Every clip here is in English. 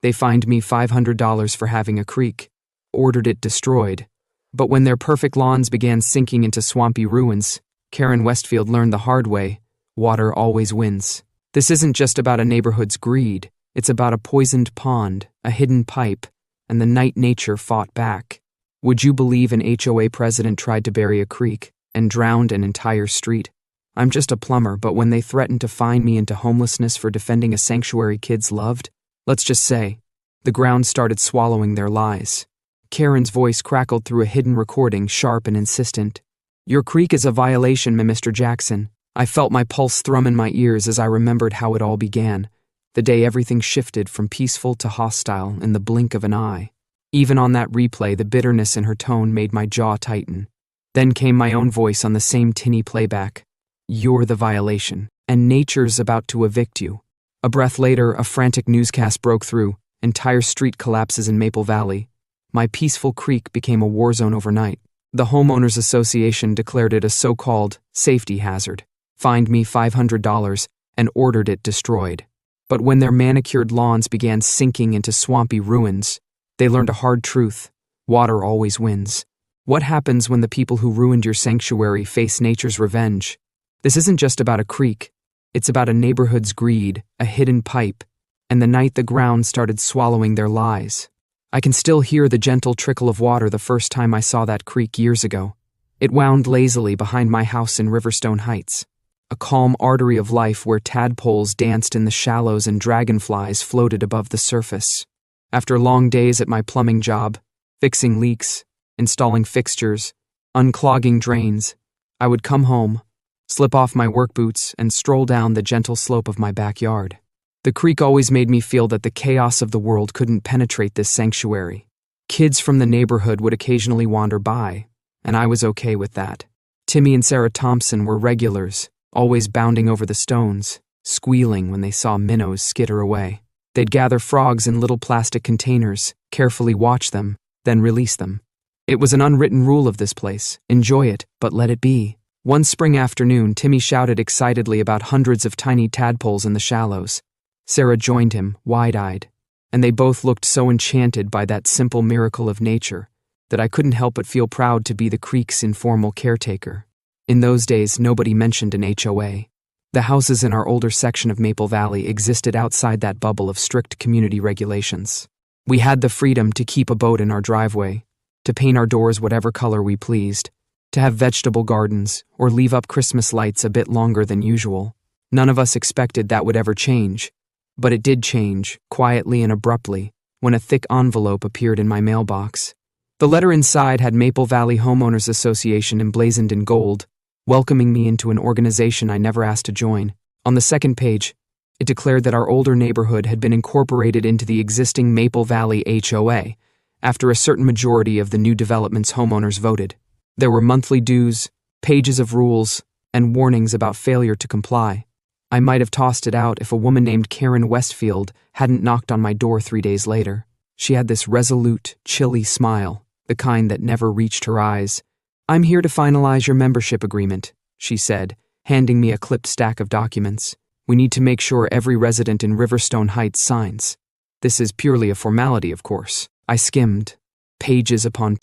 They fined me $500 for having a creek, ordered it destroyed. But when their perfect lawns began sinking into swampy ruins, Karen Westfield learned the hard way: water always wins. This isn't just about a neighborhood's greed, it's about a poisoned pond, a hidden pipe, and the night nature fought back. Would you believe an HOA president tried to bury a creek and drowned an entire street? I'm just a plumber, but when they threatened to fine me into homelessness for defending a sanctuary kids loved, let's just say, the ground started swallowing their lies. Karen's voice crackled through a hidden recording, sharp and insistent. "Your creek is a violation, Mr. Jackson." I felt my pulse thrum in my ears as I remembered how it all began, the day everything shifted from peaceful to hostile in the blink of an eye. Even on that replay, the bitterness in her tone made my jaw tighten. Then came my own voice on the same tinny playback. "You're the violation, and nature's about to evict you." A breath later, a frantic newscast broke through. Entire street collapses in Maple Valley. My peaceful creek became a war zone overnight. The Homeowners Association declared it a so-called safety hazard, fined me $500, and ordered it destroyed. But when their manicured lawns began sinking into swampy ruins, they learned a hard truth: water always wins. What happens when the people who ruined your sanctuary face nature's revenge? This isn't just about a creek. It's about a neighborhood's greed, a hidden pipe, and the night the ground started swallowing their lies. I can still hear the gentle trickle of water the first time I saw that creek years ago. It wound lazily behind my house in Riverstone Heights, a calm artery of life where tadpoles danced in the shallows and dragonflies floated above the surface. After long days at my plumbing job, fixing leaks, installing fixtures, unclogging drains, I would come home, slip off my work boots, and stroll down the gentle slope of my backyard. The creek always made me feel that the chaos of the world couldn't penetrate this sanctuary. Kids from the neighborhood would occasionally wander by, and I was okay with that. Timmy and Sarah Thompson were regulars, always bounding over the stones, squealing when they saw minnows skitter away. They'd gather frogs in little plastic containers, carefully watch them, then release them. It was an unwritten rule of this place: enjoy it, but let it be. One spring afternoon, Timmy shouted excitedly about hundreds of tiny tadpoles in the shallows. Sarah joined him, wide-eyed, and they both looked so enchanted by that simple miracle of nature that I couldn't help but feel proud to be the creek's informal caretaker. In those days, nobody mentioned an HOA. The houses in our older section of Maple Valley existed outside that bubble of strict community regulations. We had the freedom to keep a boat in our driveway, to paint our doors whatever color we pleased, to have vegetable gardens, or leave up Christmas lights a bit longer than usual. None of us expected that would ever change. But it did change, quietly and abruptly, when a thick envelope appeared in my mailbox. The letter inside had Maple Valley Homeowners Association emblazoned in gold, welcoming me into an organization I never asked to join. On the second page, it declared that our older neighborhood had been incorporated into the existing Maple Valley HOA after a certain majority of the new development's homeowners voted. There were monthly dues, pages of rules, and warnings about failure to comply. I might have tossed it out if a woman named Karen Westfield hadn't knocked on my door 3 days later. She had this resolute, chilly smile, the kind that never reached her eyes. "I'm here to finalize your membership agreement," she said, handing me a clipped stack of documents. "We need to make sure every resident in Riverstone Heights signs. This is purely a formality, of course." I skimmed, pages upon.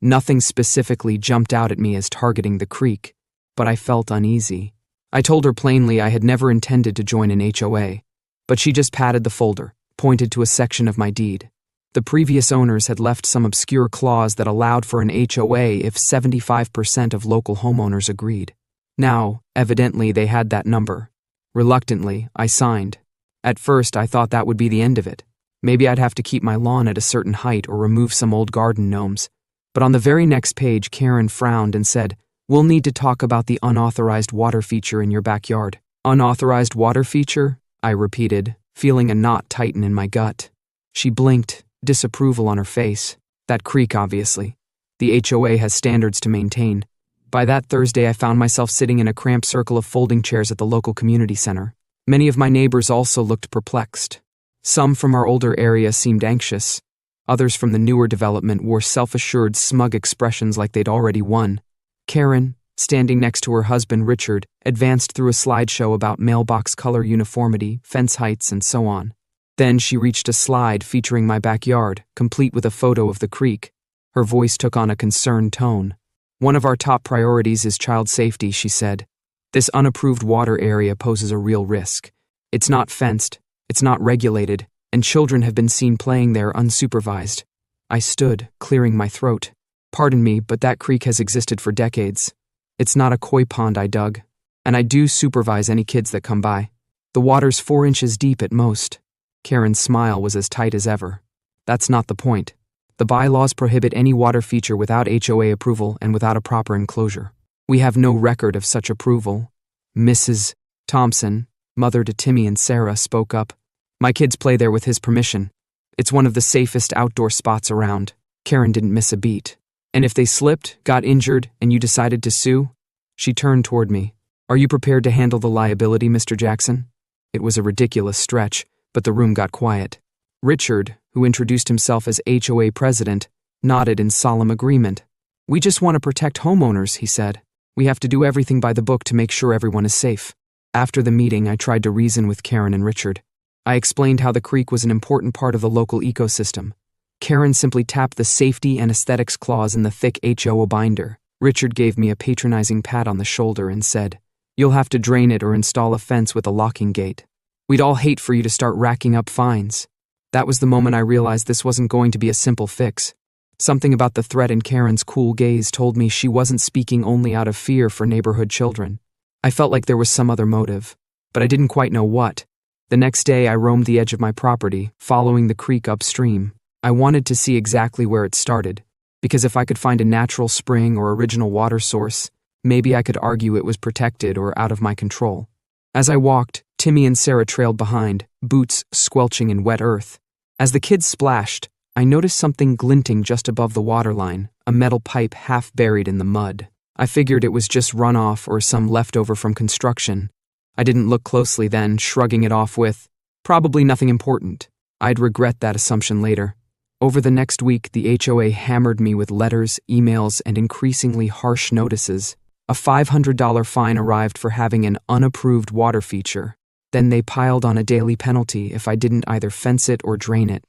Nothing specifically jumped out at me as targeting the creek, but I felt uneasy. I told her plainly I had never intended to join an HOA, but she just patted the folder, pointed to a section of my deed. The previous owners had left some obscure clause that allowed for an HOA if 75% of local homeowners agreed. Now, evidently, they had that number. Reluctantly, I signed. At first, I thought that would be the end of it. Maybe I'd have to keep my lawn at a certain height or remove some old garden gnomes. But on the very next page, Karen frowned and said, "We'll need to talk about the unauthorized water feature in your backyard." "Unauthorized water feature?" I repeated, feeling a knot tighten in my gut. She blinked, disapproval on her face. That creek, obviously. The HOA has standards to maintain. By that Thursday, I found myself sitting in a cramped circle of folding chairs at the local community center. Many of my neighbors also looked perplexed. Some from our older area seemed anxious. Others from the newer development wore self-assured, smug expressions like they'd already won. Karen, standing next to her husband Richard, advanced through a slideshow about mailbox color uniformity, fence heights, and so on. Then she reached a slide featuring my backyard, complete with a photo of the creek. Her voice took on a concerned tone. "One of our top priorities is child safety," she said. "This unapproved water area poses a real risk. It's not fenced, it's not regulated, and children have been seen playing there unsupervised." I stood, clearing my throat. "Pardon me, but that creek has existed for decades. It's not a koi pond I dug. And I do supervise any kids that come by. The water's 4 inches deep at most." Karen's smile was as tight as ever. "That's not the point. The bylaws prohibit any water feature without HOA approval and without a proper enclosure. We have no record of such approval." Mrs. Thompson, mother to Timmy and Sarah, spoke up. "My kids play there with his permission. It's one of the safest outdoor spots around." Karen didn't miss a beat. "And if they slipped, got injured, and you decided to sue?" She turned toward me. "Are you prepared to handle the liability, Mr. Jackson?" It was a ridiculous stretch, but the room got quiet. Richard, who introduced himself as HOA president, nodded in solemn agreement. "We just want to protect homeowners," he said. "We have to do everything by the book to make sure everyone is safe." After the meeting, I tried to reason with Karen and Richard. I explained how the creek was an important part of the local ecosystem. Karen simply tapped the safety and aesthetics clause in the thick HOA binder. Richard gave me a patronizing pat on the shoulder and said, "You'll have to drain it or install a fence with a locking gate. We'd all hate for you to start racking up fines." That was the moment I realized this wasn't going to be a simple fix. Something about the threat in Karen's cool gaze told me she wasn't speaking only out of fear for neighborhood children. I felt like there was some other motive, but I didn't quite know what. The next day, I roamed the edge of my property, following the creek upstream. I wanted to see exactly where it started, because if I could find a natural spring or original water source, maybe I could argue it was protected or out of my control. As I walked, Timmy and Sarah trailed behind, boots squelching in wet earth. As the kids splashed, I noticed something glinting just above the waterline, a metal pipe half buried in the mud. I figured it was just runoff or some leftover from construction. I didn't look closely then, shrugging it off with, "Probably nothing important." I'd regret that assumption later. Over the next week, the HOA hammered me with letters, emails, and increasingly harsh notices. A $500 fine arrived for having an unapproved water feature. Then they piled on a daily penalty if I didn't either fence it or drain it.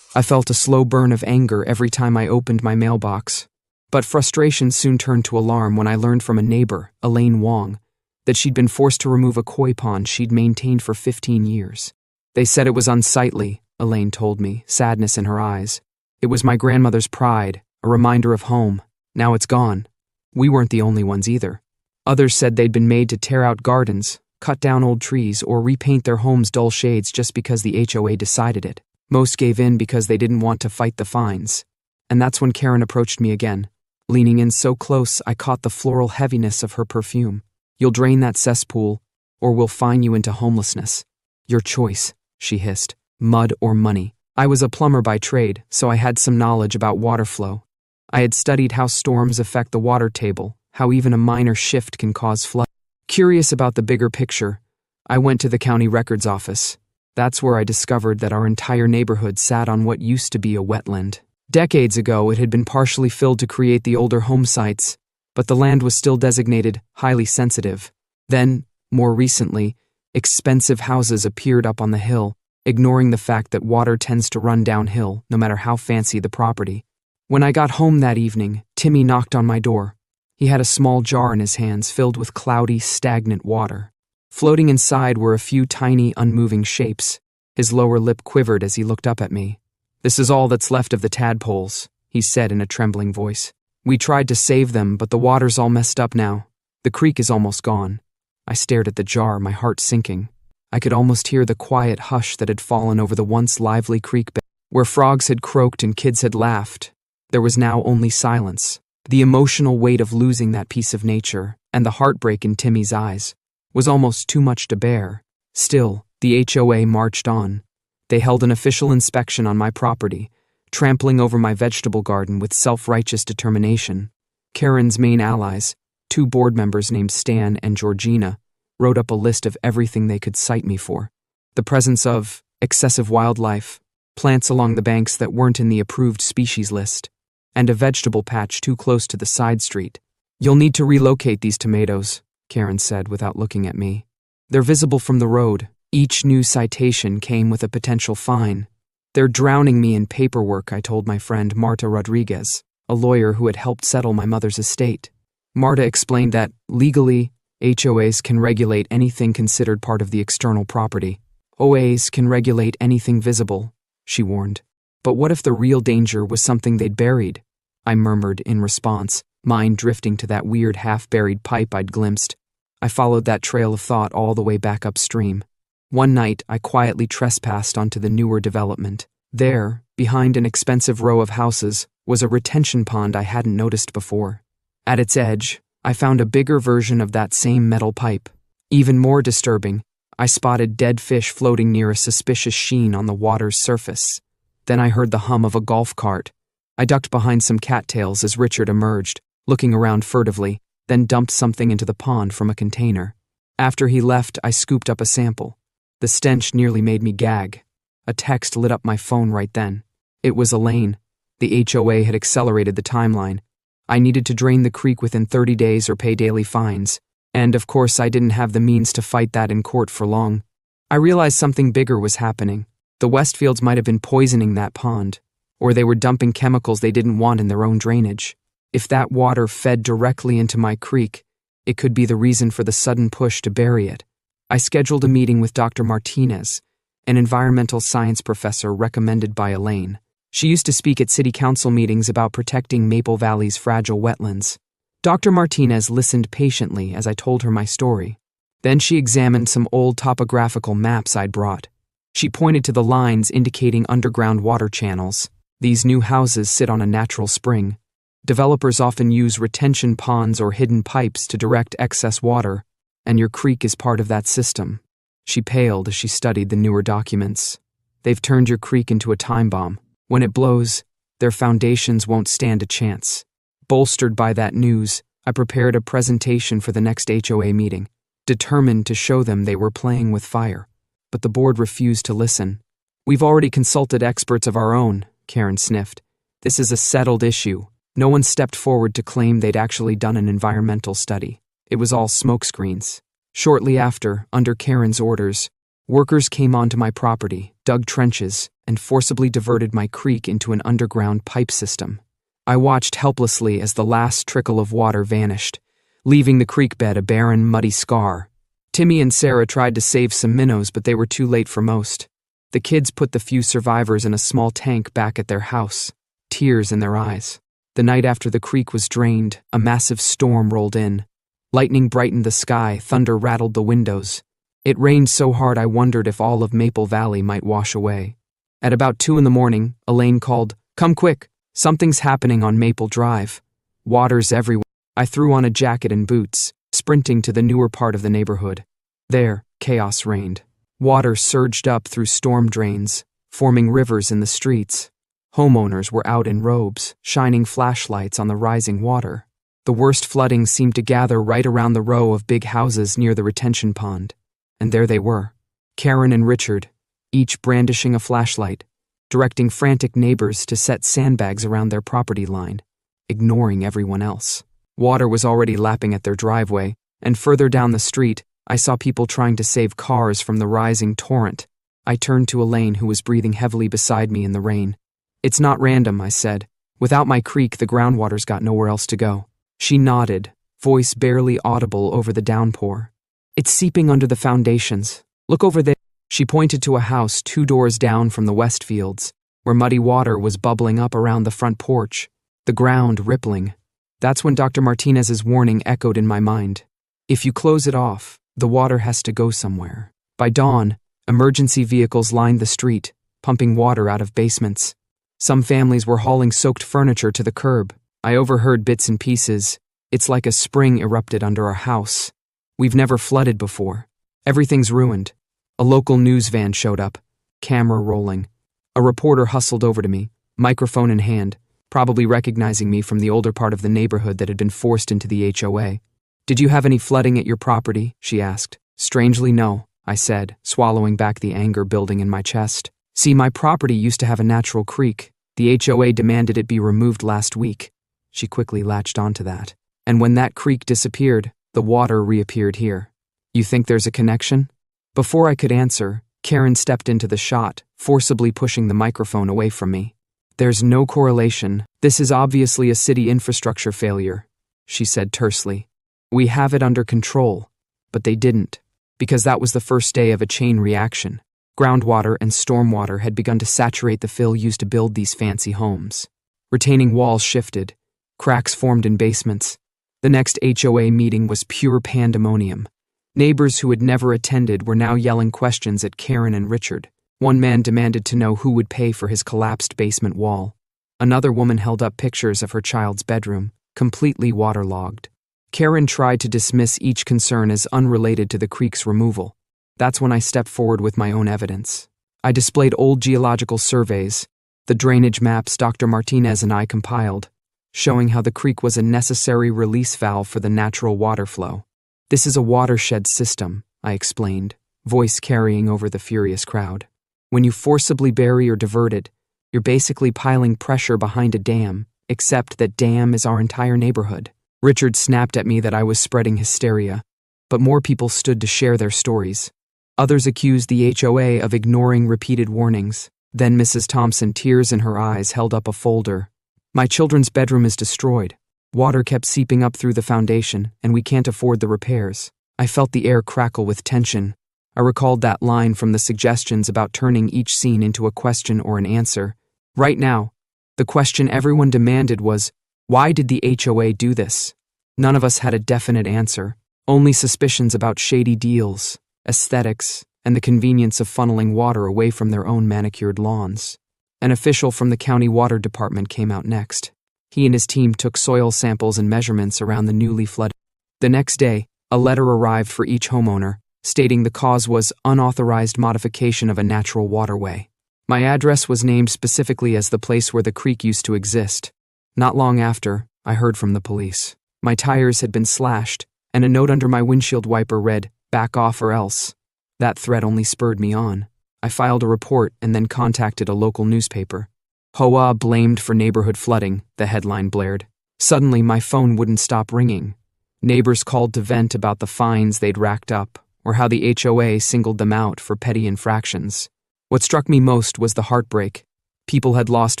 I felt a slow burn of anger every time I opened my mailbox. But frustration soon turned to alarm when I learned from a neighbor, Elaine Wong, that she'd been forced to remove a koi pond she'd maintained for 15 years. "They said it was unsightly," Elaine told me, sadness in her eyes. "It was my grandmother's pride, a reminder of home. Now it's gone." We weren't the only ones either. Others said they'd been made to tear out gardens, cut down old trees, or repaint their homes dull shades just because the HOA decided it. Most gave in because they didn't want to fight the fines. And that's when Karen approached me again. Leaning in so close, I caught the floral heaviness of her perfume. "You'll drain that cesspool, or we'll fine you into homelessness. Your choice," she hissed. "Mud or money." I was a plumber by trade, so I had some knowledge about water flow. I had studied how storms affect the water table, how even a minor shift can cause flood. Curious about the bigger picture, I went to the county records office. That's where I discovered that our entire neighborhood sat on what used to be a wetland. Decades ago, it had been partially filled to create the older home sites, but the land was still designated highly sensitive. Then, more recently, expensive houses appeared up on the hill, ignoring the fact that water tends to run downhill, no matter how fancy the property. When I got home that evening, Timmy knocked on my door. He had a small jar in his hands filled with cloudy, stagnant water. Floating inside were a few tiny, unmoving shapes. His lower lip quivered as he looked up at me. "This is all that's left of the tadpoles," he said in a trembling voice. "We tried to save them, but the water's all messed up now. The creek is almost gone." I stared at the jar, my heart sinking. I could almost hear the quiet hush that had fallen over the once lively creek bed. Where frogs had croaked and kids had laughed, there was now only silence. The emotional weight of losing that piece of nature, and the heartbreak in Timmy's eyes, was almost too much to bear. Still, the HOA marched on. They held an official inspection on my property, trampling over my vegetable garden with self-righteous determination. Karen's main allies, 2 board members named Stan and Georgina, wrote up a list of everything they could cite me for. The presence of excessive wildlife, plants along the banks that weren't in the approved species list, and a vegetable patch too close to the side street. "You'll need to relocate these tomatoes," Karen said without looking at me. "They're visible from the road, Each new citation came with a potential fine. "They're drowning me in paperwork," I told my friend Marta Rodriguez, a lawyer who had helped settle my mother's estate. Marta explained that, legally, HOAs can regulate anything considered part of the external property. OAs can regulate anything visible, she warned. But what if the real danger was something they'd buried? I murmured in response, mind drifting to that weird half-buried pipe I'd glimpsed. I followed that trail of thought all the way back upstream. One night, I quietly trespassed onto the newer development. There, behind an expensive row of houses, was a retention pond I hadn't noticed before. At its edge, I found a bigger version of that same metal pipe. Even more disturbing, I spotted dead fish floating near a suspicious sheen on the water's surface. Then I heard the hum of a golf cart. I ducked behind some cattails as Richard emerged, looking around furtively, then dumped something into the pond from a container. After he left, I scooped up a sample. The stench nearly made me gag. A text lit up my phone right then. It was Elaine. The HOA had accelerated the timeline. I needed to drain the creek within 30 days or pay daily fines. And, of course, I didn't have the means to fight that in court for long. I realized something bigger was happening. The Westfields might have been poisoning that pond, or they were dumping chemicals they didn't want in their own drainage. If that water fed directly into my creek, it could be the reason for the sudden push to bury it. I scheduled a meeting with Dr. Martinez, an environmental science professor recommended by Elaine. She used to speak at city council meetings about protecting Maple Valley's fragile wetlands. Dr. Martinez listened patiently as I told her my story. Then she examined some old topographical maps I'd brought. She pointed to the lines indicating underground water channels. These new houses sit on a natural spring. Developers often use retention ponds or hidden pipes to direct excess water, and your creek is part of that system. She paled as she studied the newer documents. They've turned your creek into a time bomb. When it blows, their foundations won't stand a chance. Bolstered by that news, I prepared a presentation for the next HOA meeting, determined to show them they were playing with fire. But the board refused to listen. "We've already consulted experts of our own," Karen sniffed. "This is a settled issue." No one stepped forward to claim they'd actually done an environmental study. It was all smokescreens. Shortly after, under Karen's orders, workers came onto my property, dug trenches, and forcibly diverted my creek into an underground pipe system. I watched helplessly as the last trickle of water vanished, leaving the creek bed a barren, muddy scar. Timmy and Sarah tried to save some minnows, but they were too late for most. The kids put the few survivors in a small tank back at their house, tears in their eyes. The night after the creek was drained, a massive storm rolled in. Lightning brightened the sky, thunder rattled the windows. It rained so hard I wondered if all of Maple Valley might wash away. At about 2 a.m, Elaine called, "Come quick, something's happening on Maple Drive. Water's everywhere." I threw on a jacket and boots, sprinting to the newer part of the neighborhood. There, chaos reigned. Water surged up through storm drains, forming rivers in the streets. Homeowners were out in robes, shining flashlights on the rising water. The worst flooding seemed to gather right around the row of big houses near the retention pond. And there they were, Karen and Richard, each brandishing a flashlight, directing frantic neighbors to set sandbags around their property line, ignoring everyone else. Water was already lapping at their driveway, and further down the street, I saw people trying to save cars from the rising torrent. I turned to Elaine, who was breathing heavily beside me in the rain. "It's not random," I said. "Without my creek, the groundwater's got nowhere else to go." She nodded, voice barely audible over the downpour. "It's seeping under the foundations. Look over there." She pointed to a house 2 doors down from the Westfields, where muddy water was bubbling up around the front porch, the ground rippling. That's when Dr. Martinez's warning echoed in my mind. If you close it off, the water has to go somewhere. By dawn, emergency vehicles lined the street, pumping water out of basements. Some families were hauling soaked furniture to the curb. I overheard bits and pieces. "It's like a spring erupted under our house. We've never flooded before. Everything's ruined." A local news van showed up, camera rolling. A reporter hustled over to me, microphone in hand, probably recognizing me from the older part of the neighborhood that had been forced into the HOA. "Did you have any flooding at your property?" she asked. "Strangely, no," I said, swallowing back the anger building in my chest. "See, my property used to have a natural creek. The HOA demanded it be removed last week." She quickly latched onto that. "And when that creek disappeared, the water reappeared here. You think there's a connection?" Before I could answer, Karen stepped into the shot, forcibly pushing the microphone away from me. "There's no correlation. This is obviously a city infrastructure failure," she said tersely. "We have it under control." But they didn't, because that was the first day of a chain reaction. Groundwater and stormwater had begun to saturate the fill used to build these fancy homes. Retaining walls shifted. Cracks formed in basements. The next HOA meeting was pure pandemonium. Neighbors who had never attended were now yelling questions at Karen and Richard. One man demanded to know who would pay for his collapsed basement wall. Another woman held up pictures of her child's bedroom, completely waterlogged. Karen tried to dismiss each concern as unrelated to the creek's removal. That's when I stepped forward with my own evidence. I displayed old geological surveys, the drainage maps Dr. Martinez and I compiled, showing how the creek was a necessary release valve for the natural water flow. "This is a watershed system," I explained, voice carrying over the furious crowd. "When you forcibly bury or divert it, you're basically piling pressure behind a dam, except that dam is our entire neighborhood." Richard snapped at me that I was spreading hysteria, but more people stood to share their stories. Others accused the HOA of ignoring repeated warnings. Then Mrs. Thompson, tears in her eyes, held up a folder. "My children's bedroom is destroyed. Water kept seeping up through the foundation, and we can't afford the repairs." I felt the air crackle with tension. I recalled that line from the suggestions about turning each scene into a question or an answer. Right now, the question everyone demanded was, why did the HOA do this? None of us had a definite answer, only suspicions about shady deals, aesthetics, and the convenience of funneling water away from their own manicured lawns. An official from the county water department came out next. He and his team took soil samples and measurements around the newly flooded. The next day, a letter arrived for each homeowner, stating the cause was unauthorized modification of a natural waterway. My address was named specifically as the place where the creek used to exist. Not long after, I heard from the police. My tires had been slashed, and a note under my windshield wiper read, "Back off or else." That threat only spurred me on. I filed a report and then contacted a local newspaper. "HOA blamed for neighborhood flooding," the headline blared. Suddenly, my phone wouldn't stop ringing. Neighbors called to vent about the fines they'd racked up, or how the HOA singled them out for petty infractions. What struck me most was the heartbreak. People had lost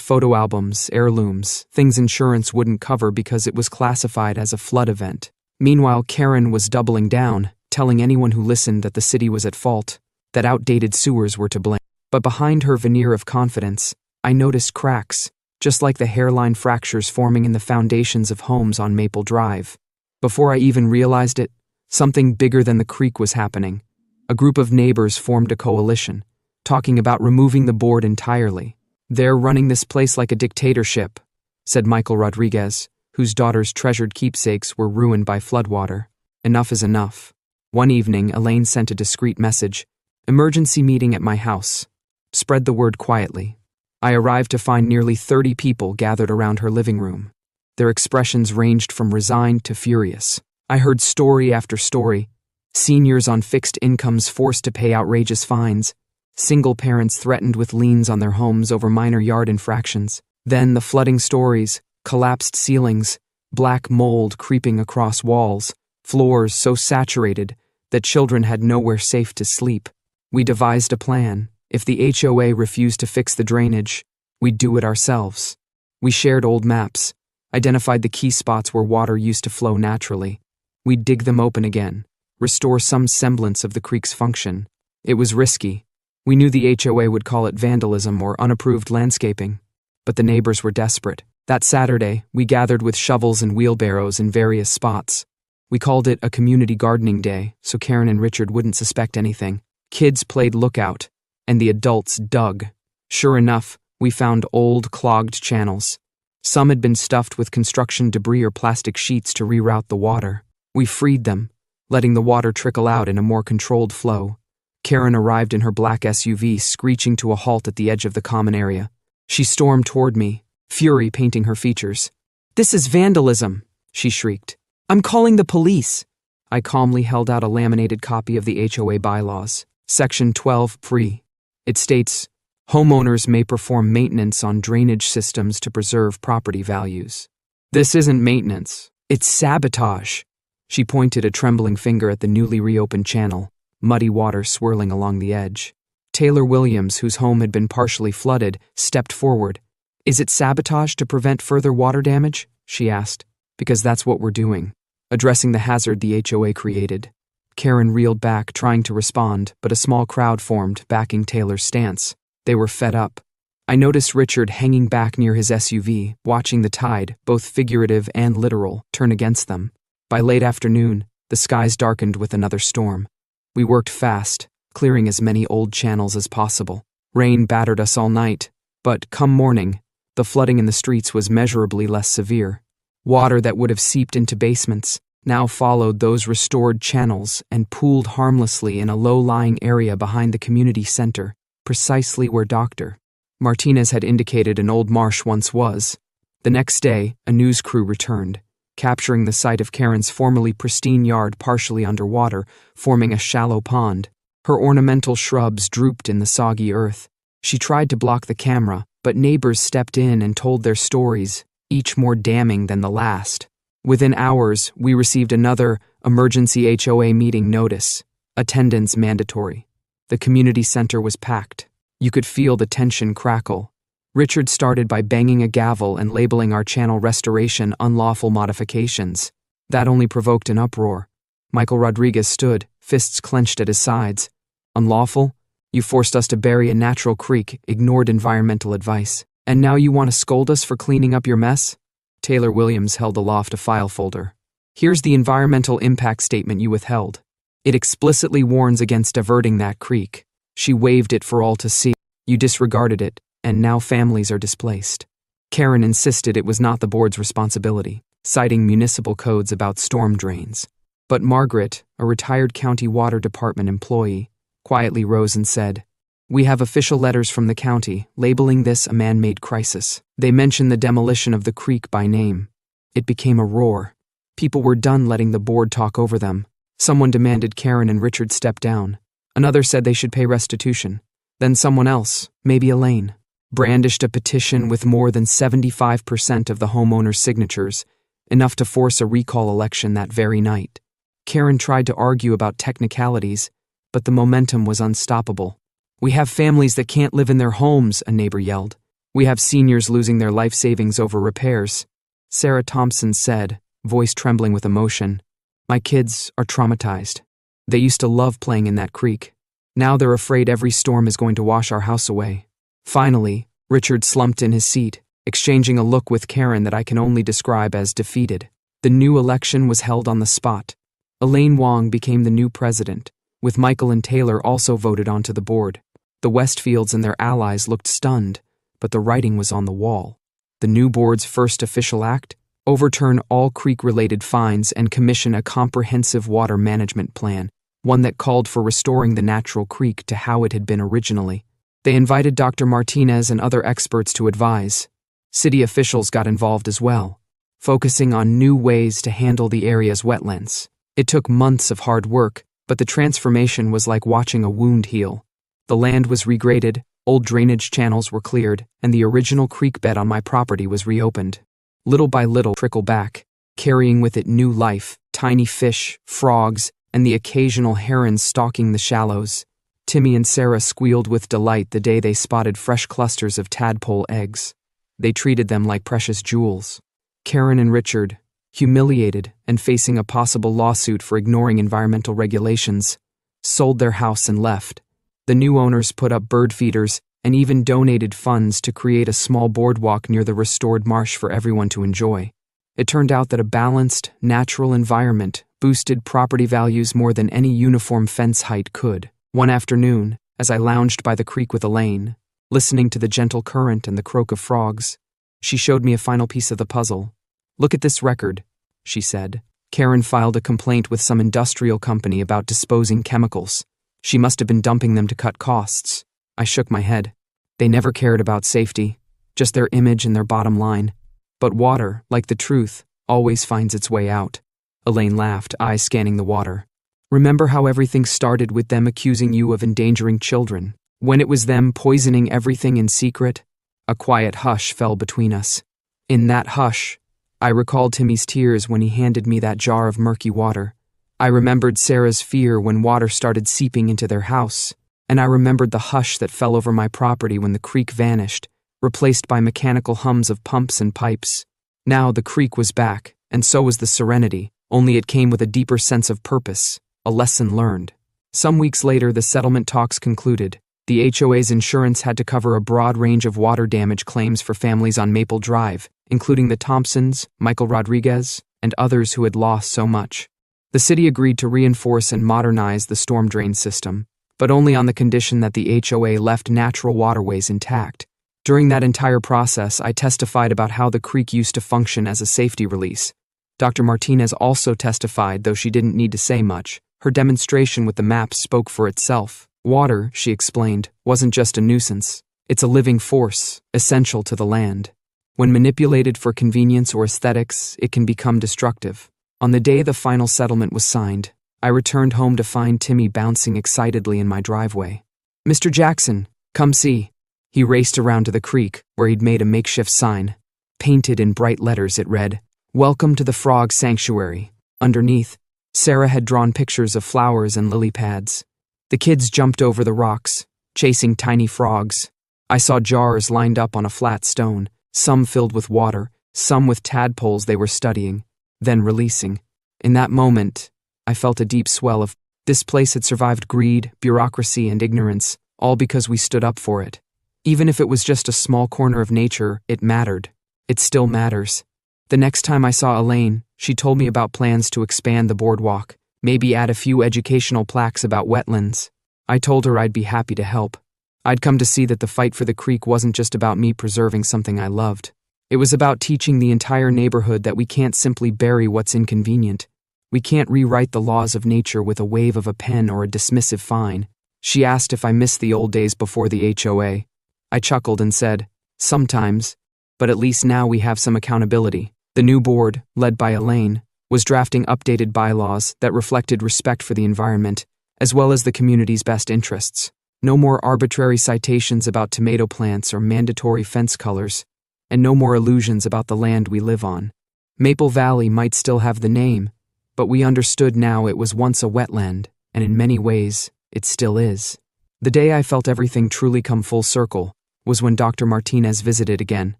photo albums, heirlooms, things insurance wouldn't cover because it was classified as a flood event. Meanwhile, Karen was doubling down, telling anyone who listened that the city was at fault, that outdated sewers were to blame. But behind her veneer of confidence, I noticed cracks, just like the hairline fractures forming in the foundations of homes on Maple Drive. Before I even realized it, something bigger than the creek was happening. A group of neighbors formed a coalition, talking about removing the board entirely. "They're running this place like a dictatorship," said Michael Rodriguez, whose daughter's treasured keepsakes were ruined by floodwater. Enough is enough. One evening, Elaine sent a discreet message, "Emergency meeting at my house." Spread the word quietly. I arrived to find nearly 30 people gathered around her living room. Their expressions ranged from resigned to furious. I heard story after story. Seniors on fixed incomes forced to pay outrageous fines. Single parents threatened with liens on their homes over minor yard infractions. Then the flooding stories, collapsed ceilings, black mold creeping across walls, floors so saturated that children had nowhere safe to sleep. We devised a plan. If the HOA refused to fix the drainage, we'd do it ourselves. We shared old maps, identified the key spots where water used to flow naturally. We'd dig them open again, restore some semblance of the creek's function. It was risky. We knew the HOA would call it vandalism or unapproved landscaping, but the neighbors were desperate. That Saturday, we gathered with shovels and wheelbarrows in various spots. We called it a community gardening day, so Karen and Richard wouldn't suspect anything. Kids played lookout, and the adults dug. Sure enough, we found old, clogged channels. Some had been stuffed with construction debris or plastic sheets to reroute the water. We freed them, letting the water trickle out in a more controlled flow. Karen arrived in her black SUV, screeching to a halt at the edge of the common area. She stormed toward me, fury painting her features. "This is vandalism," she shrieked. "I'm calling the police." I calmly held out a laminated copy of the HOA bylaws, Section 12 Pre. It states, "Homeowners may perform maintenance on drainage systems to preserve property values." "This isn't maintenance, it's sabotage." She pointed a trembling finger at the newly reopened channel. muddy water swirling along the edge. Taylor Williams, whose home had been partially flooded, stepped forward. "Is it sabotage to prevent further water damage?" she asked. "Because that's what we're doing." Addressing the hazard the HOA created. Karen reeled back, trying to respond, but a small crowd formed, backing Taylor's stance. They were fed up. I noticed Richard hanging back near his SUV, watching the tide, both figurative and literal, turn against them. By late afternoon, the skies darkened with another storm. We worked fast, clearing as many old channels as possible. Rain battered us all night, but come morning, the flooding in the streets was measurably less severe. Water that would have seeped into basements now followed those restored channels and pooled harmlessly in a low-lying area behind the community center, precisely where Dr. Martinez had indicated an old marsh once was. The next day, a news crew returned, capturing the site of Karen's formerly pristine yard partially underwater, forming a shallow pond. Her ornamental shrubs drooped in the soggy earth. She tried to block the camera, but neighbors stepped in and told their stories, each more damning than the last. Within hours, we received another emergency HOA meeting notice. Attendance mandatory. The community center was packed. You could feel the tension crackle. Richard started by banging a gavel and labeling our channel restoration unlawful modifications. That only provoked an uproar. Michael Rodriguez stood, fists clenched at his sides. "Unlawful? You forced us to bury a natural creek, ignored environmental advice, and now you want to scold us for cleaning up your mess?" Taylor Williams held aloft a file folder. "Here's the environmental impact statement you withheld. It explicitly warns against diverting that creek." She waved it for all to see. "You disregarded it, and now families are displaced." Karen insisted it was not the board's responsibility, citing municipal codes about storm drains. But Margaret, a retired county water department employee, quietly rose and said, "We have official letters from the county labeling this a man-made crisis. They mention the demolition of the creek by name." It became a roar. People were done letting the board talk over them. Someone demanded Karen and Richard step down. Another said they should pay restitution. Then someone else, maybe Elaine, brandished a petition with more than 75% of the homeowners' signatures, enough to force a recall election that very night. Karen tried to argue about technicalities, but the momentum was unstoppable. "We have families that can't live in their homes," a neighbor yelled. "We have seniors losing their life savings over repairs." Sarah Thompson said, voice trembling with emotion, "My kids are traumatized. They used to love playing in that creek. Now they're afraid every storm is going to wash our house away." Finally, Richard slumped in his seat, exchanging a look with Karen that I can only describe as defeated. The new election was held on the spot. Elaine Wong became the new president, with Michael and Taylor also voted onto the board. The Westfields and their allies looked stunned, but the writing was on the wall. The new board's first official act? Overturn all creek-related fines and commission a comprehensive water management plan, one that called for restoring the natural creek to how it had been originally. They invited Dr. Martinez and other experts to advise. City officials got involved as well, focusing on new ways to handle the area's wetlands. It took months of hard work, but the transformation was like watching a wound heal. The land was regraded, old drainage channels were cleared, and the original creek bed on my property was reopened. Little by little trickle back, carrying with it new life, tiny fish, frogs, and the occasional herons stalking the shallows. Timmy and Sarah squealed with delight the day they spotted fresh clusters of tadpole eggs. They treated them like precious jewels. Karen and Richard, humiliated and facing a possible lawsuit for ignoring environmental regulations, sold their house and left. The new owners put up bird feeders and even donated funds to create a small boardwalk near the restored marsh for everyone to enjoy. It turned out that a balanced, natural environment boosted property values more than any uniform fence height could. One afternoon, as I lounged by the creek with Elaine, listening to the gentle current and the croak of frogs, she showed me a final piece of the puzzle. "Look at this record," she said. Karen filed a complaint with some industrial company about disposing chemicals. She must have been dumping them to cut costs. I shook my head. They never cared about safety, just their image and their bottom line. But water, like the truth, always finds its way out. Elaine laughed, eyes scanning the water. "Remember how everything started with them accusing you of endangering children? When it was them poisoning everything in secret?" A quiet hush fell between us. In that hush, I recalled Timmy's tears when he handed me that jar of murky water. I remembered Sarah's fear when water started seeping into their house, and I remembered the hush that fell over my property when the creek vanished, replaced by mechanical hums of pumps and pipes. Now the creek was back, and so was the serenity, only it came with a deeper sense of purpose, a lesson learned. Some weeks later, the settlement talks concluded. The HOA's insurance had to cover a broad range of water damage claims for families on Maple Drive, including the Thompsons, Michael Rodriguez, and others who had lost so much. The city agreed to reinforce and modernize the storm drain system, but only on the condition that the HOA left natural waterways intact. During that entire process, I testified about how the creek used to function as a safety release. Dr. Martinez also testified, though she didn't need to say much. Her demonstration with the maps spoke for itself. Water, she explained, wasn't just a nuisance. It's a living force, essential to the land. When manipulated for convenience or aesthetics, it can become destructive. On the day the final settlement was signed, I returned home to find Timmy bouncing excitedly in my driveway. "Mr. Jackson, come see." He raced around to the creek, where he'd made a makeshift sign. Painted in bright letters, it read, "Welcome to the Frog Sanctuary." Underneath, Sarah had drawn pictures of flowers and lily pads. The kids jumped over the rocks, chasing tiny frogs. I saw jars lined up on a flat stone, some filled with water, some with tadpoles they were studying, then releasing. In that moment, I felt a deep swell of this place had survived greed, bureaucracy, and ignorance, all because we stood up for it. Even if it was just a small corner of nature, it mattered. It still matters. The next time I saw Elaine, she told me about plans to expand the boardwalk, maybe add a few educational plaques about wetlands. I told her I'd be happy to help. I'd come to see that the fight for the creek wasn't just about me preserving something I loved. It was about teaching the entire neighborhood that we can't simply bury what's inconvenient. We can't rewrite the laws of nature with a wave of a pen or a dismissive fine. She asked if I missed the old days before the HOA. I chuckled and said, "Sometimes, but at least now we have some accountability." The new board, led by Elaine, was drafting updated bylaws that reflected respect for the environment, as well as the community's best interests. No more arbitrary citations about tomato plants or mandatory fence colors, and no more illusions about the land we live on. Maple Valley might still have the name, but we understood now it was once a wetland, and in many ways, it still is. The day I felt everything truly come full circle was when Dr. Martinez visited again.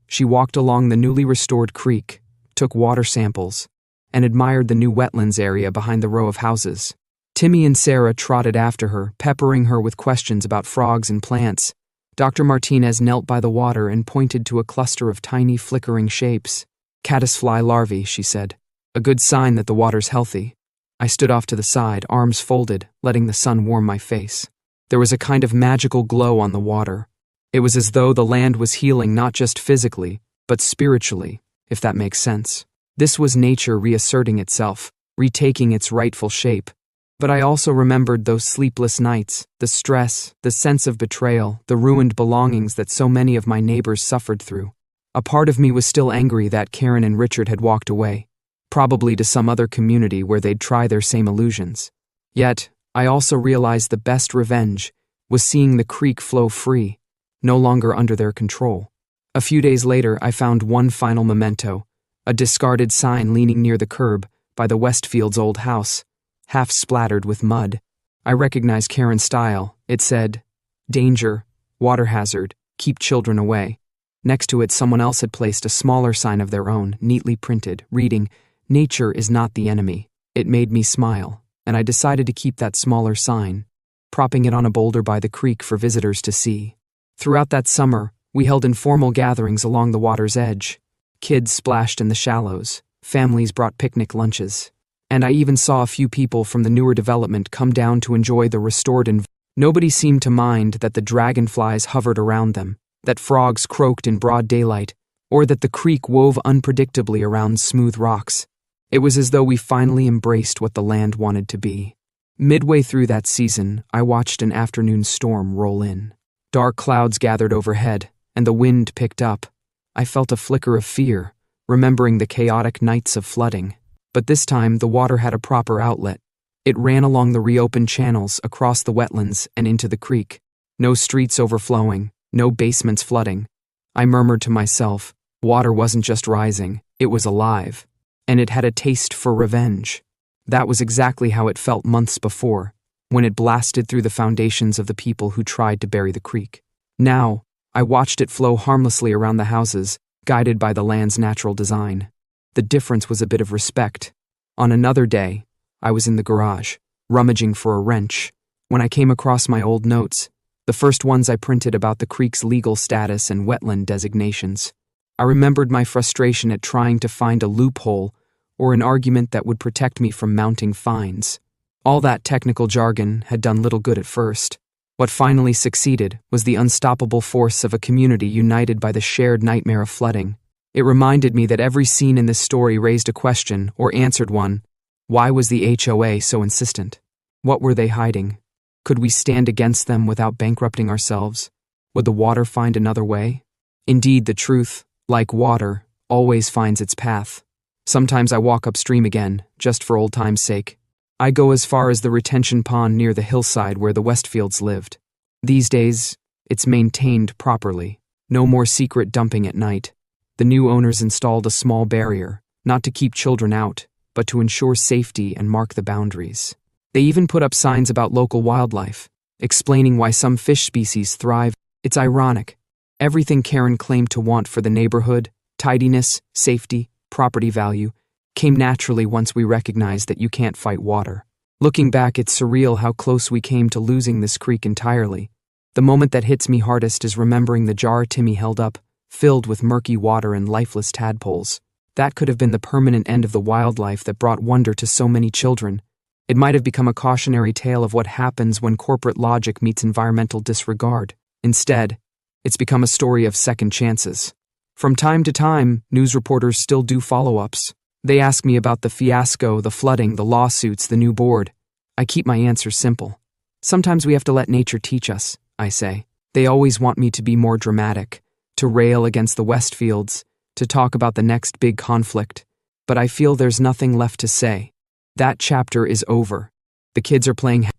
She walked along the newly restored creek, took water samples, and admired the new wetlands area behind the row of houses. Timmy and Sarah trotted after her, peppering her with questions about frogs and plants. Dr. Martinez knelt by the water and pointed to a cluster of tiny flickering shapes. "Caddisfly larvae," she said. "A good sign that the water's healthy." I stood off to the side, arms folded, letting the sun warm my face. There was a kind of magical glow on the water. It was as though the land was healing not just physically, but spiritually, if that makes sense. This was nature reasserting itself, retaking its rightful shape. But I also remembered those sleepless nights, the stress, the sense of betrayal, the ruined belongings that so many of my neighbors suffered through. A part of me was still angry that Karen and Richard had walked away, probably to some other community where they'd try their same illusions. Yet, I also realized the best revenge was seeing the creek flow free, no longer under their control. A few days later, I found one final memento, a discarded sign leaning near the curb by the Westfield's old house, half splattered with mud. I recognized Karen's style. It said, "Danger, water hazard, keep children away." Next to it, someone else had placed a smaller sign of their own, neatly printed, reading, "Nature is not the enemy." It made me smile, and I decided to keep that smaller sign, propping it on a boulder by the creek for visitors to see. Throughout that summer, we held informal gatherings along the water's edge. Kids splashed in the shallows, families brought picnic lunches, and I even saw a few people from the newer development come down to enjoy the restored environment. Nobody seemed to mind that the dragonflies hovered around them, that frogs croaked in broad daylight, or that the creek wove unpredictably around smooth rocks. It was as though we finally embraced what the land wanted to be. Midway through that season, I watched an afternoon storm roll in. Dark clouds gathered overhead, and the wind picked up. I felt a flicker of fear, remembering the chaotic nights of flooding. But this time, the water had a proper outlet. It ran along the reopened channels, across the wetlands, and into the creek. No streets overflowing, no basements flooding. I murmured to myself, water wasn't just rising, it was alive. And it had a taste for revenge. That was exactly how it felt months before, when it blasted through the foundations of the people who tried to bury the creek. Now, I watched it flow harmlessly around the houses, guided by the land's natural design. The difference was a bit of respect. On another day, I was in the garage, rummaging for a wrench, when I came across my old notes, the first ones I printed about the creek's legal status and wetland designations. I remembered my frustration at trying to find a loophole or an argument that would protect me from mounting fines. All that technical jargon had done little good at first. What finally succeeded was the unstoppable force of a community united by the shared nightmare of flooding. It reminded me that every scene in this story raised a question or answered one. Why was the HOA so insistent? What were they hiding? Could we stand against them without bankrupting ourselves? Would the water find another way? Indeed, the truth, like water, always finds its path. Sometimes I walk upstream again, just for old time's sake. I go as far as the retention pond near the hillside where the Westfields lived. These days, it's maintained properly. No more secret dumping at night. The new owners installed a small barrier, not to keep children out, but to ensure safety and mark the boundaries. They even put up signs about local wildlife, explaining why some fish species thrive. It's ironic. Everything Karen claimed to want for the neighborhood, tidiness, safety, property value, came naturally once we recognized that you can't fight water. Looking back, it's surreal how close we came to losing this creek entirely. The moment that hits me hardest is remembering the jar Timmy held up, filled with murky water and lifeless tadpoles. That could have been the permanent end of the wildlife that brought wonder to so many children. It might have become a cautionary tale of what happens when corporate logic meets environmental disregard. Instead, it's become a story of second chances. From time to time, news reporters still do follow-ups. They ask me about the fiasco, the flooding, the lawsuits, the new board. I keep my answers simple. Sometimes we have to let nature teach us, I say. They always want me to be more dramatic, to rail against the Westfields, to talk about the next big conflict. But I feel there's nothing left to say. That chapter is over. The kids are playing.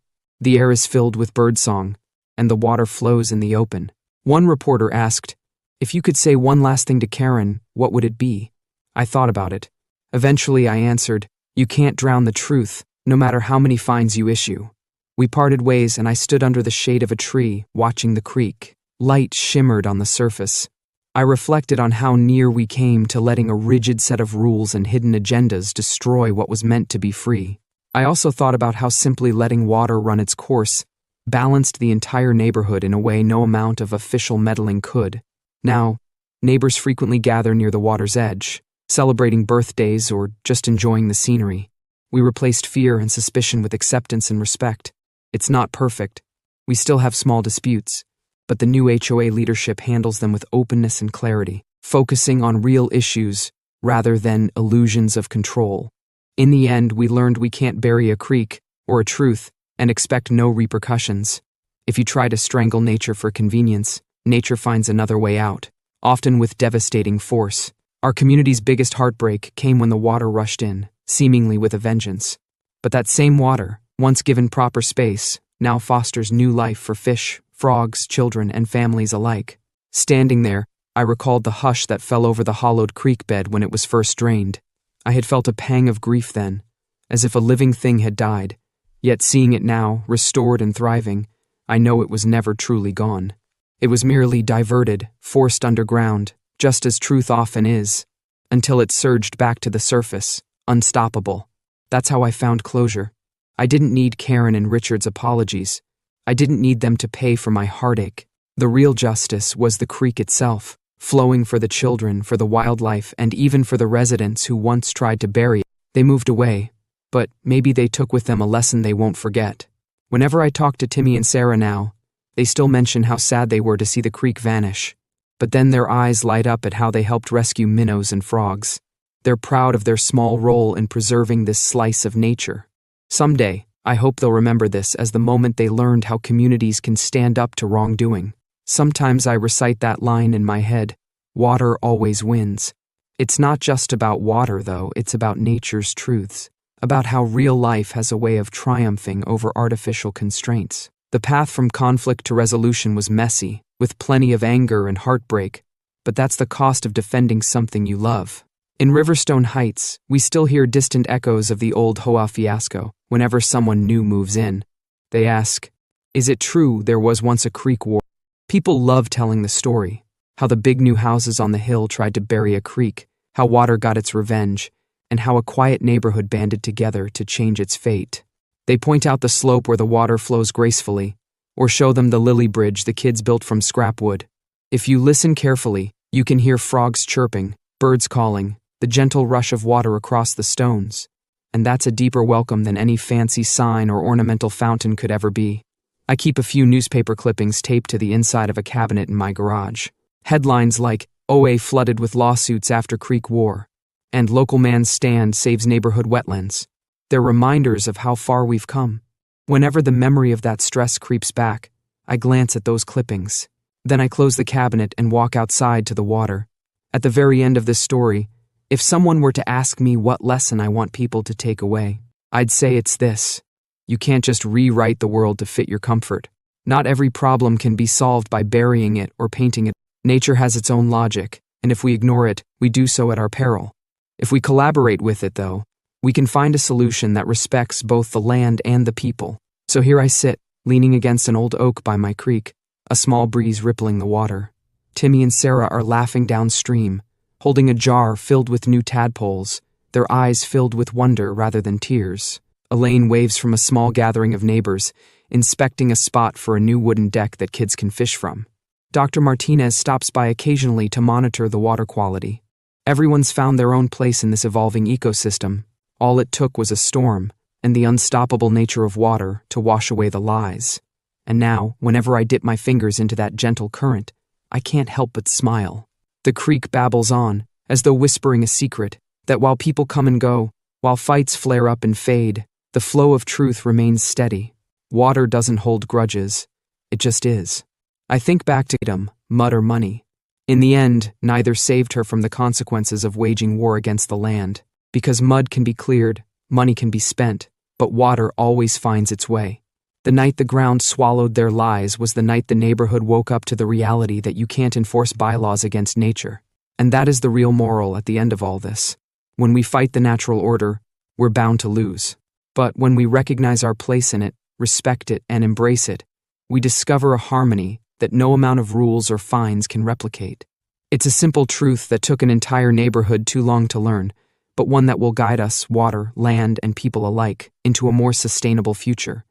The air is filled with birdsong, and the water flows in the open. One reporter asked, if you could say one last thing to Karen, what would it be? I thought about it. Eventually I answered, you can't drown the truth, no matter how many fines you issue. We parted ways and I stood under the shade of a tree, watching the creek. Light shimmered on the surface. I reflected on how near we came to letting a rigid set of rules and hidden agendas destroy what was meant to be free. I also thought about how simply letting water run its course balanced the entire neighborhood in a way no amount of official meddling could. Now, neighbors frequently gather near the water's edge, celebrating birthdays or just enjoying the scenery. We replaced fear and suspicion with acceptance and respect. It's not perfect. We still have small disputes, but the new HOA leadership handles them with openness and clarity, focusing on real issues rather than illusions of control. In the end, we learned we can't bury a creek or a truth and expect no repercussions. If you try to strangle nature for convenience, nature finds another way out, often with devastating force. Our community's biggest heartbreak came when the water rushed in, seemingly with a vengeance. But that same water, once given proper space, now fosters new life for fish, frogs, children, and families alike. Standing there, I recalled the hush that fell over the hollowed creek bed when it was first drained. I had felt a pang of grief then, as if a living thing had died. Yet seeing it now, restored and thriving, I know it was never truly gone. It was merely diverted, forced underground, just as truth often is, until it surged back to the surface, unstoppable. That's how I found closure. I didn't need Karen and Richard's apologies. I didn't need them to pay for my heartache. The real justice was the creek itself, flowing for the children, for the wildlife, and even for the residents who once tried to bury it. They moved away, but maybe they took with them a lesson they won't forget. Whenever I talk to Timmy and Sarah now, they still mention how sad they were to see the creek vanish. But then their eyes light up at how they helped rescue minnows and frogs. They're proud of their small role in preserving this slice of nature. Someday, I hope they'll remember this as the moment they learned how communities can stand up to wrongdoing. Sometimes I recite that line in my head, water always wins. It's not just about water, though, it's about nature's truths, about how real life has a way of triumphing over artificial constraints. The path from conflict to resolution was messy, with plenty of anger and heartbreak, but that's the cost of defending something you love. In Riverstone Heights, we still hear distant echoes of the old HOA fiasco whenever someone new moves in. They ask, is it true there was once a creek war? People love telling the story, how the big new houses on the hill tried to bury a creek, how water got its revenge, and how a quiet neighborhood banded together to change its fate. They point out the slope where the water flows gracefully, or show them the lily bridge the kids built from scrap wood. If you listen carefully, you can hear frogs chirping, birds calling, the gentle rush of water across the stones, and that's a deeper welcome than any fancy sign or ornamental fountain could ever be. I keep a few newspaper clippings taped to the inside of a cabinet in my garage. Headlines like, HOA flooded with lawsuits after creek war, and local man's stand saves neighborhood wetlands. They're reminders of how far we've come. Whenever the memory of that stress creeps back, I glance at those clippings. Then I close the cabinet and walk outside to the water. At the very end of this story, if someone were to ask me what lesson I want people to take away, I'd say it's this. You can't just rewrite the world to fit your comfort. Not every problem can be solved by burying it or painting it. Nature has its own logic, and if we ignore it, we do so at our peril. If we collaborate with it, though, we can find a solution that respects both the land and the people. So here I sit, leaning against an old oak by my creek, a small breeze rippling the water. Timmy and Sarah are laughing downstream, holding a jar filled with new tadpoles, their eyes filled with wonder rather than tears. Elaine waves from a small gathering of neighbors, inspecting a spot for a new wooden deck that kids can fish from. Dr. Martinez stops by occasionally to monitor the water quality. Everyone's found their own place in this evolving ecosystem. All it took was a storm, and the unstoppable nature of water to wash away the lies. And now, whenever I dip my fingers into that gentle current, I can't help but smile. The creek babbles on, as though whispering a secret, that while people come and go, while fights flare up and fade, the flow of truth remains steady. Water doesn't hold grudges. It just is. I think back to them, mud or money. In the end, neither saved her from the consequences of waging war against the land. Because mud can be cleared, money can be spent, but water always finds its way. The night the ground swallowed their lies was the night the neighborhood woke up to the reality that you can't enforce bylaws against nature. And that is the real moral at the end of all this. When we fight the natural order, we're bound to lose. But when we recognize our place in it, respect it, and embrace it, we discover a harmony that no amount of rules or fines can replicate. It's a simple truth that took an entire neighborhood too long to learn, but one that will guide us, water, land, and people alike, into a more sustainable future.